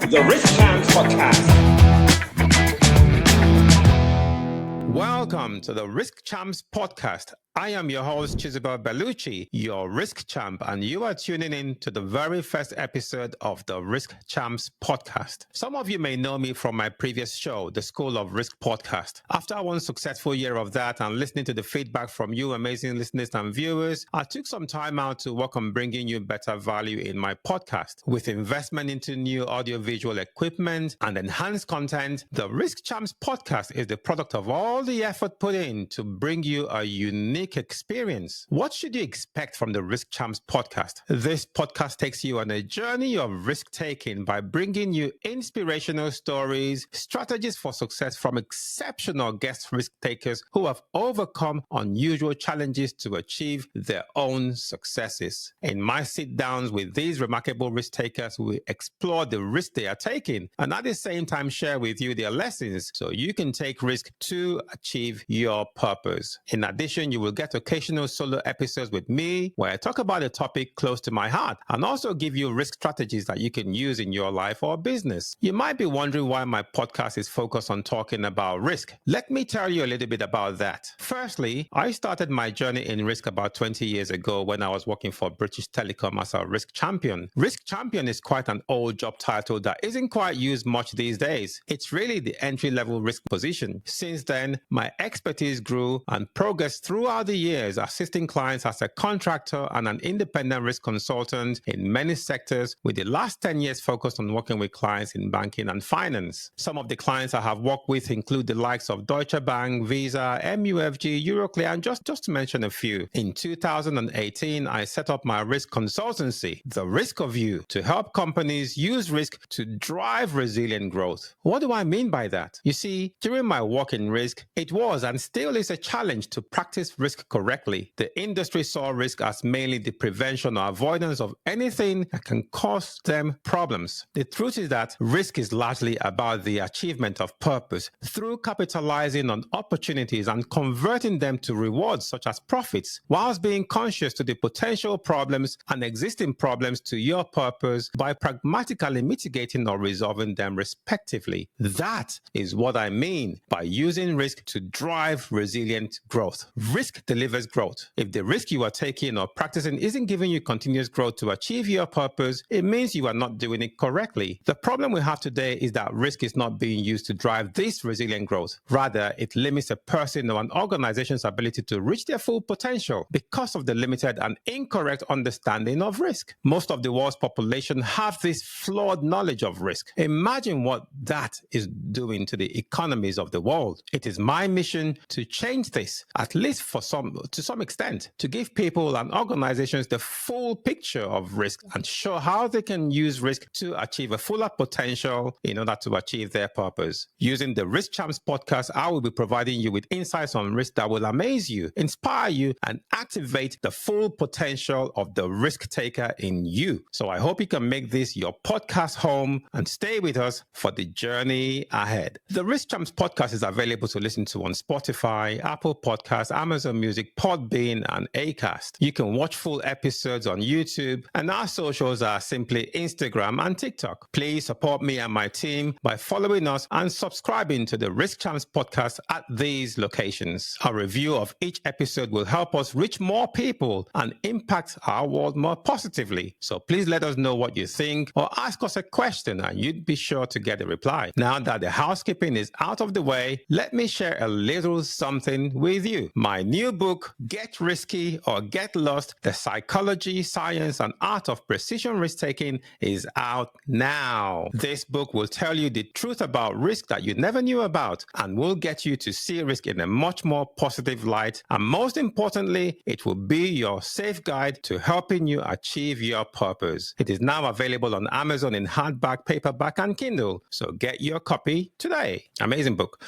The Risk Champs Podcast. Welcome to the Risk Champs Podcast. I am your host, Chizubel Beluchi, your Risk Champ, and you are tuning in to the very first episode of the Risk Champs Podcast. Some of you may know me from my previous show, the School of Risk Podcast. After one successful year of that and listening to the feedback from you amazing listeners and viewers, I took some time out to work on bringing you better value in my podcast. With investment into new audiovisual equipment and enhanced content, the Risk Champs Podcast is the product of all the effort put in to bring you a unique experience. What should you expect from the Risk Champs podcast? This podcast takes you on a journey of risk taking by bringing you inspirational stories, strategies for success from exceptional guest risk takers who have overcome unusual challenges to achieve their own successes. In my sit downs with these remarkable risk takers, we explore the risk they are taking and at the same time share with you their lessons so you can take risk to achieve your purpose. In addition, you will get occasional solo episodes with me where I talk about a topic close to my heart and also give you risk strategies that you can use in your life or business. You might be wondering why my podcast is focused on talking about risk. Let me tell you a little bit about that. Firstly, I started my journey in risk about 20 years ago when I was working for British Telecom as a risk champion. Risk champion is quite an old job title that isn't quite used much these days. It's really the entry-level risk position. Since then, my expertise grew and progressed throughout the years, assisting clients as a contractor and an independent risk consultant in many sectors, with the last 10 years focused on working with clients in banking and finance. Some of the clients I have worked with include the likes of Deutsche Bank, Visa, MUFG, Euroclear, and just to mention a few. In 2018, I set up my risk consultancy, The Risk of You, to help companies use risk to drive resilient growth. What do I mean by that? You see, during my work in risk, it was and still is a challenge to practice risk correctly. The industry saw risk as mainly the prevention or avoidance of anything that can cause them problems. The truth is that risk is largely about the achievement of purpose through capitalizing on opportunities and converting them to rewards such as profits, whilst being conscious to the potential problems and existing problems to your purpose by pragmatically mitigating or resolving them respectively. That is what I mean by using risk to drive resilient growth. Risk delivers growth. If the risk you are taking or practicing isn't giving you continuous growth to achieve your purpose, it means you are not doing it correctly. The problem we have today is that risk is not being used to drive this resilient growth. Rather, it limits a person or an organization's ability to reach their full potential because of the limited and incorrect understanding of risk. Most of the world's population have this flawed knowledge of risk. Imagine what that is doing to the economies of the world. It is my mission to change this, at least to some extent, to give people and organizations the full picture of risk and show how they can use risk to achieve a fuller potential in order to achieve their purpose. Using the Risk Champs podcast, I will be providing you with insights on risk that will amaze you, inspire you, and activate the full potential of the risk taker in you. So I hope you can make this your podcast home and stay with us for the journey ahead. The Risk Champs podcast is available to listen to on Spotify, Apple Podcasts, Amazon Music, Podbean, and Acast. You can watch full episodes on YouTube, and our socials are simply Instagram and TikTok. Please support me and my team by following us and subscribing to the Risk Champs podcast at these locations. A review of each episode will help us reach more people and impact our world more positively. So please let us know what you think or ask us a question and you'd be sure to get a reply. Now that the housekeeping is out of the way, let me share a little something with you. My new book, Get Risky or Get Lost, The Psychology, Science, and Art of Precision Risk-Taking is out now. This book will tell you the truth about risk that you never knew about and will get you to see risk in a much more positive light. And most importantly, it will be your safe guide to helping you achieve your purpose. It is now available on Amazon in hardback, paperback, and Kindle. So get your copy today. Amazing book.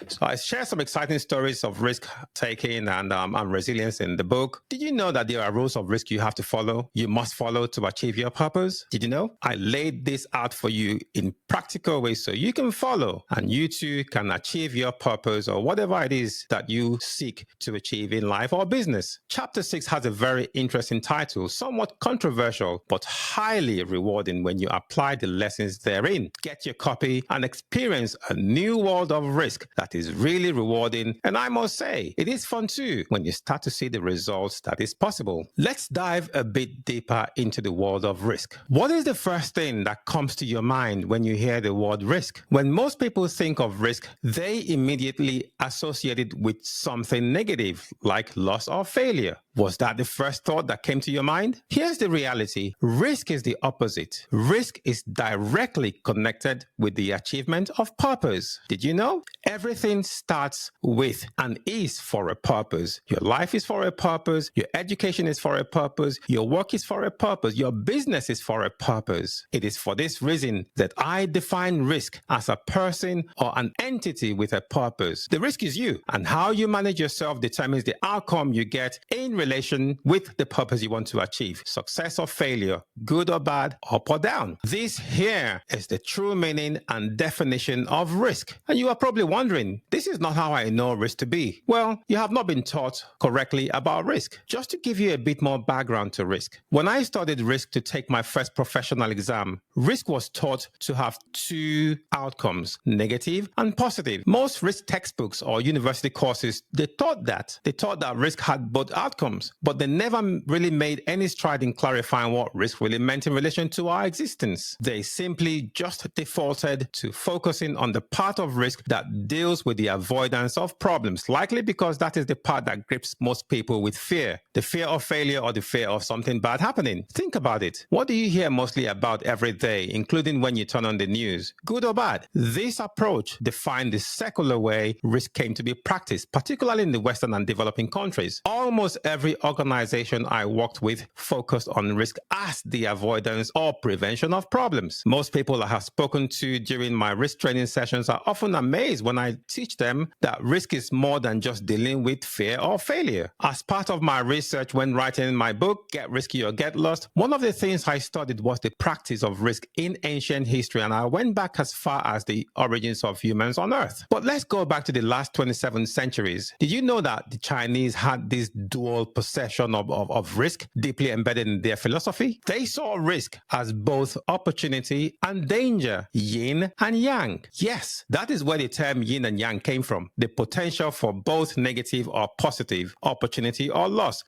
So I share some exciting stories of risk taking and and resilience in the book. Did you know that there are rules of risk you have to follow? You must follow to achieve your purpose. Did you know? I laid this out for you in practical ways so you can follow and you too can achieve your purpose or whatever it is that you seek to achieve in life or business. Chapter 6 has a very interesting title, somewhat controversial, but highly rewarding when you apply the lessons therein. Get your copy and experience a new world of risk that is really rewarding. And I must say, it is fun too when you start to see the results that is possible. Let's dive a bit deeper into the world of risk. What is the first thing that comes to your mind when you hear the word risk? When most people think of risk, they immediately associate it with something negative, like loss or failure. Was that the first thought that came to your mind? Here's the reality. Risk is the opposite. Risk is directly connected with the achievement of purpose. Did you know? Everything starts with and is for a purpose. Your life is for a purpose. Your education is for a purpose. Your work is for a purpose. Your business is for a purpose. It is for this reason that I define risk as a person or an entity with a purpose. The risk is you, and how you manage yourself determines the outcome you get in relation with the purpose you want to achieve. Success or failure, good or bad, up or down. This here is the true meaning and definition of risk. And you are probably wondering, this is not how I know risk to be. Well, you have not been taught correctly about risk. Just to give you a bit more background to risk. When I studied risk to take my first professional exam, risk was taught to have two outcomes, negative and positive. Most risk textbooks or university courses, they taught that risk had both outcomes, but they never really made any stride in clarifying what risk really meant in relation to our existence. They simply just defaulted to focusing on the part of risk that deals with the avoidance of problems, likely because that is the part that grips most people with fear. The fear of failure or the fear of something bad happening. Think about it. What do you hear mostly about every day, including when you turn on the news? Good or bad? This approach defined the secular way risk came to be practiced, particularly in the Western and developing countries. Almost every organization I worked with focused on risk as the avoidance or prevention of problems. Most people I have spoken to during my risk training sessions are often amazed when I teach them that risk is more than just dealing with fear or failure. As part of my research when writing my book, Get Risky or Get Lost, one of the things I studied was the practice of risk in ancient history, and I went back as far as the origins of humans on Earth. But let's go back to the last 27 centuries. Did you know that the Chinese had this dual perception of risk deeply embedded in their philosophy? They saw risk as both opportunity and danger, yin and yang. Yes, that is where the term yin and yang came from. The potential for both negative or positive, opportunity or loss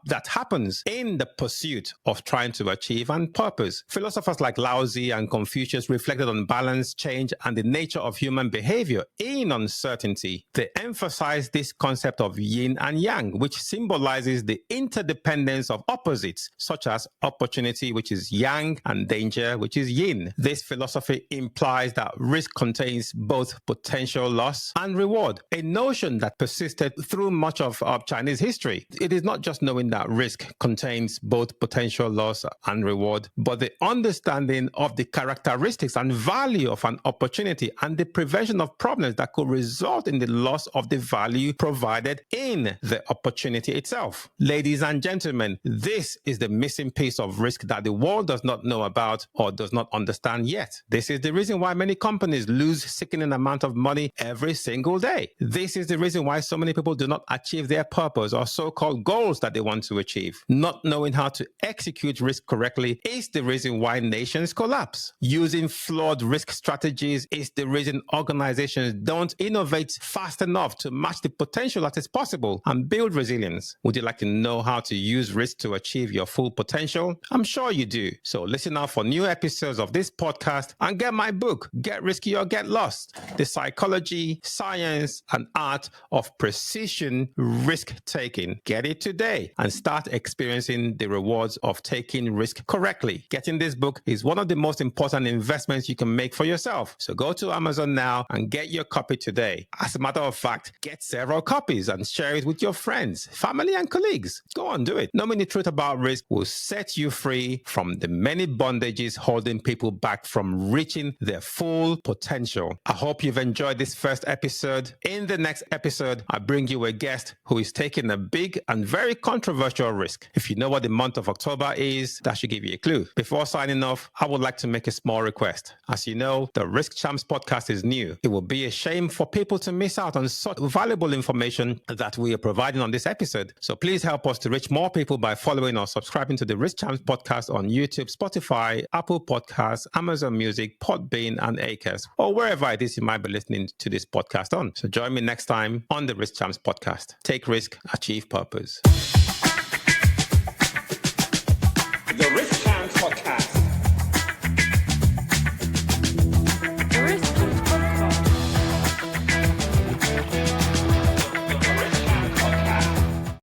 that happens in the pursuit of trying to achieve and purpose. Philosophers like Lao Tzu and Confucius reflected on balance, change, and the nature of human behavior in uncertainty. They emphasized this concept of yin and yang, which symbolizes the interdependence of opposites, such as opportunity, which is yang, and danger, which is yin. This philosophy implies that risk contains both potential loss and reward, a notion that persisted through much of Chinese history. It is not just knowing that risk contains both potential loss and reward, but the understanding of the characteristics and value of an opportunity and the prevention of problems that could result in the loss of the value provided in the opportunity itself. Ladies and gentlemen, this is the missing piece of risk that the world does not know about or does not understand yet. This is the reason why many companies lose sickening amount of money every single day. This is the reason why so many people do not achieve their purpose or so-called goals that they want to achieve. Not knowing how to execute risk correctly is the reason why nations collapse. Using flawed risk strategies is the reason organizations don't innovate fast enough to match the potential that is possible and build resilience. Would you like to know how to use risk to achieve your full potential? I'm sure you do. So listen out for new episodes of this podcast and get my book, Get Risky or Get Lost: The Psychology, Science, and Art of Precision Risk Taking. Get it today and start experiencing the rewards of taking risk correctly. Getting this book is one of the most important investments you can make for yourself. So go to Amazon now and get your copy today. As a matter of fact, get several copies and share it with your friends, family, and colleagues. Go on, do it. Knowing the truth about risk will set you free from the many bondages holding people back from reaching their full potential. I hope you've enjoyed this first episode. In the next episode, I bring you a guest who is taking a big and very controversial risk. If you know what the month of October is, that should give you a clue. Before signing off, I would like to make a small request. As you know, the Risk Champs podcast is new. It would be a shame for people to miss out on such valuable information that we are providing on this episode. So please help us to reach more people by following or subscribing to the Risk Champs podcast on YouTube, Spotify, Apple Podcasts, Amazon Music, Podbean, and Acast, or wherever it is you might be listening to this podcast on. So join me next time on the Risk Champs podcast. Take risk, achieve purpose.